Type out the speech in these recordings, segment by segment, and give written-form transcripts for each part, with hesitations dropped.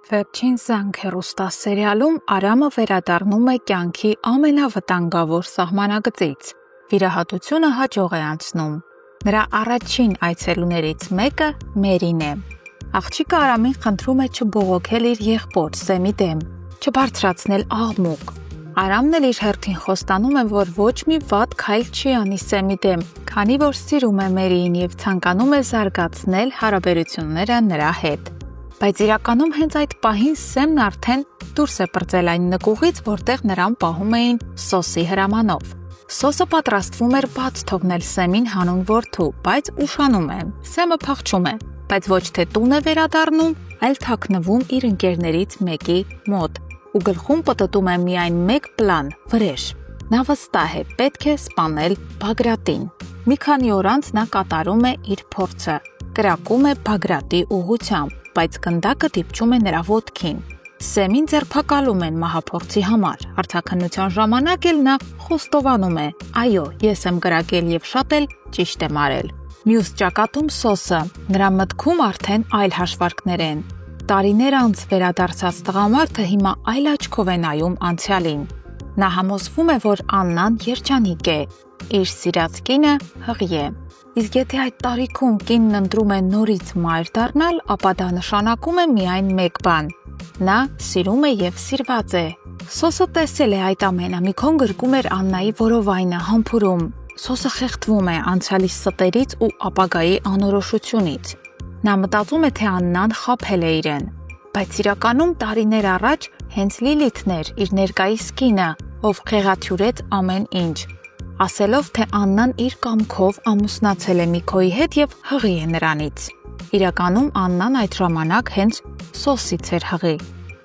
Վերջին զանգ հեռուստասերիալում Արամը վերադառնում է կյանքի ամենավտանգավոր սահմանագծից։ Վիրահատությունը հաջող է անցնում։ Նրա առաջին այցելուներից մեկը Մերին է։ Աղջիկը Արամին խնդրում է չբողոքել իր եղբոր Սեմի դեմ, չբարձրացնել աղմուկ։ Արամն էլ իր հերթին խոստանում է, որ ոչ մի վատ քայլ չի անի Սեմի դեմ, քանի որ սիրում է Մերիին և ցանկանում է զարգացնել հարաբերությունները նրա հետ։ Բայց իրականում հենց այդ պահին Սեմն արդեն դուրս է պրծել այն նկուղից, որտեղ նրան պահում էին Սոսի հրամանով։ Սոսը պատրաստվում էր բաց թողնել Սեմին հանուն որդու, բայց ուշանում է։ Սեմը փախչում է, բայց ոչ թե տուն է վերադառնում, այլ թաքնվում իր ընկերներից մեկի մոտ ու գլխում պտտում է միայն մեկ պլան՝ վրեժ։ Նա վստահ է, պետք է սպանել Բագրատին։ Մի քանի օր անց նա կատարում է իր փորձը, կրակում է Բագրատի ուղղությամբ, բայց գնդակը դիպչում է նրա ոտքին։ Սեմին ձերբակալում են մահափորձի համար։ Արձաքնության ժամանակ էլ նա խոստովանում է. «Այո, ես եմ կրակել և շատ էլ ճիշտ եմ արել»։ Մյուս ճակատում Սոսը, նրա մտքում արդեն այլ հաշվարկներ են։ Տարիներ անց վերադարձած տղամարդը հիմա այլ աչքով է նայում անցյալին։ Նա համոզվում է, որ Աննան երջանիկ է, իր սիրած կինը հղի է։ Իսկ եթե այդ տարիքում կինն ընտրում է նորից մայր դառնալ, ապա դա նշանակում է միայն մեկ բան. նա սիրում է և սիրված է։ Սոսը տեսել է այդ ամենը, մի քոն գրկում էր Աննայի որովայնը, համբուրում։ Սոսը խեղդվում է անցյալի ստերից ու ապագայի անորոշությունից։ Նա մտածում է, թե Աննան խաբել է իրեն։ Բայց իրականում տարիներ առաջ հենց Լիլիթն էր իր ներկայիս կինը, ով խեղաթյուրեց ամեն ինչ, ասելով, թե Աննան իր կամքով ամուսնացել է Միքոյի հետ և հղի է նրանից։ Իրականում Աննան այդ ժամանակ հենց Սոսից էր հղի։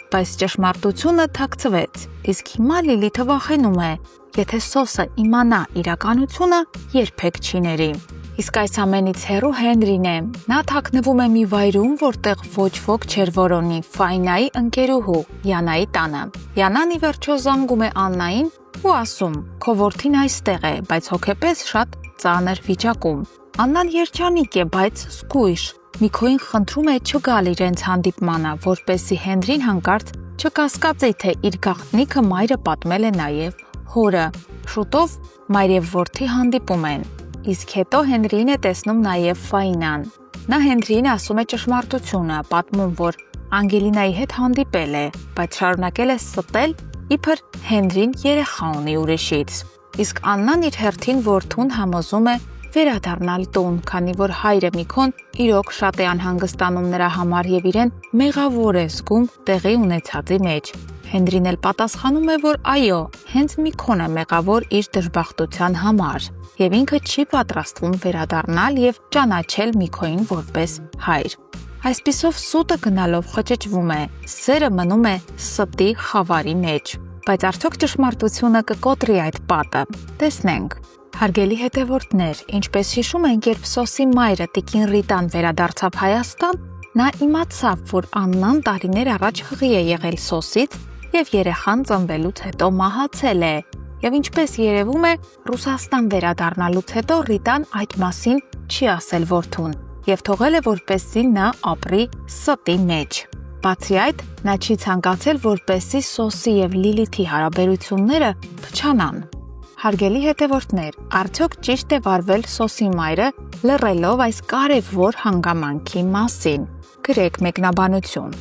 Բայց ճշմարտությունը թաքցվեց, իսկ հիմա Լիլիթը վախենում է, եթե Սոսը իմանա իրականությունը, երբեք չի ների։ Իսկ այս ամենից հեռու Հենրին է։ Նա թաքնվում է մի վայրում, որտեղ ոչ ոք չէր որոնի, Ֆայնայի ընկերուհու Յանայի տանը։ Յանան ի վերջո զանգում է Աննային ու ասում. «Քո որդին այստեղ է, բայց հոգեպես շատ ծանր վիճակում»։ Աննան երջանիկ է, բայց զգույշ։ Միքոյին խնդրում է չգալ իրենց հանդիպմանը, որպեսզի Հենրին հանկարծ չկասկածի, թե իր գաղտնիքը մայրը պատմել է նաև հորը։ Շուտով մայր և որդի հանդիպում են։ Իսկ հետո Հենրիին է տեսնում նաև Ֆայնան։ Նա Հենրիին ասում է ճշմարտությունը, պատմում, որ Անգելինայի հետ հանդիպել է, բայց շարունակել է ստել, իբր Հենրին երեխա ունի ուրիշից։ Իսկ Աննան իր հերթին որդուն համոզում է վերադառնալ տուն, քանի որ հայրը Միքոն իրոք շատ է անհանգստանում նրա համար և իրեն մեղավոր է զգում տեղի ունեցածի մեջ։ Հենրին էլ պատասխանում է, որ այո, հենց Միքոն է մեղավոր իր դժբախտության համար, և ինքը չի պատրաստվում վերադառնալ և ճանաչել Միքոյին որպես հայր։ Այսպիսով սուտը գնալով խճճվում է, սերը մնում է ստի խավարի մեջ։ Բայց արդյոք ճշմարտությունը կկոտրի այդ պատը։ Տեսնենք։ Հարգելի հետևորդներ, ինչպես հիշում ենք, երբ Սոսի մայրը տիկին Ռիտան վերադարձավ Հայաստան, նա իմացավ, որ Աննան տարիներ առաջ հղի է եղել Սոսից և երեխան ծնվելուց հետո մահացել է։ Եվ ինչպես երևում է, Ռուսաստան վերադառնալուց հետո Ռիտան այդ մասին չի ասել որդուն և թողել է, որպեսզի նա ապրի ստի մեջ։ Բացի այդ, նա չի ցանկացել, որպեսզի Սոսի և Լիլիթի հարաբերությունները փչանան։ Հարգելի հետևորդներ, արդյոք ճիշտ է վարվել Սոսի մայրը լռելով այս կարևոր հանգամանքի մասին։ Գրեք մեկնաբանություն։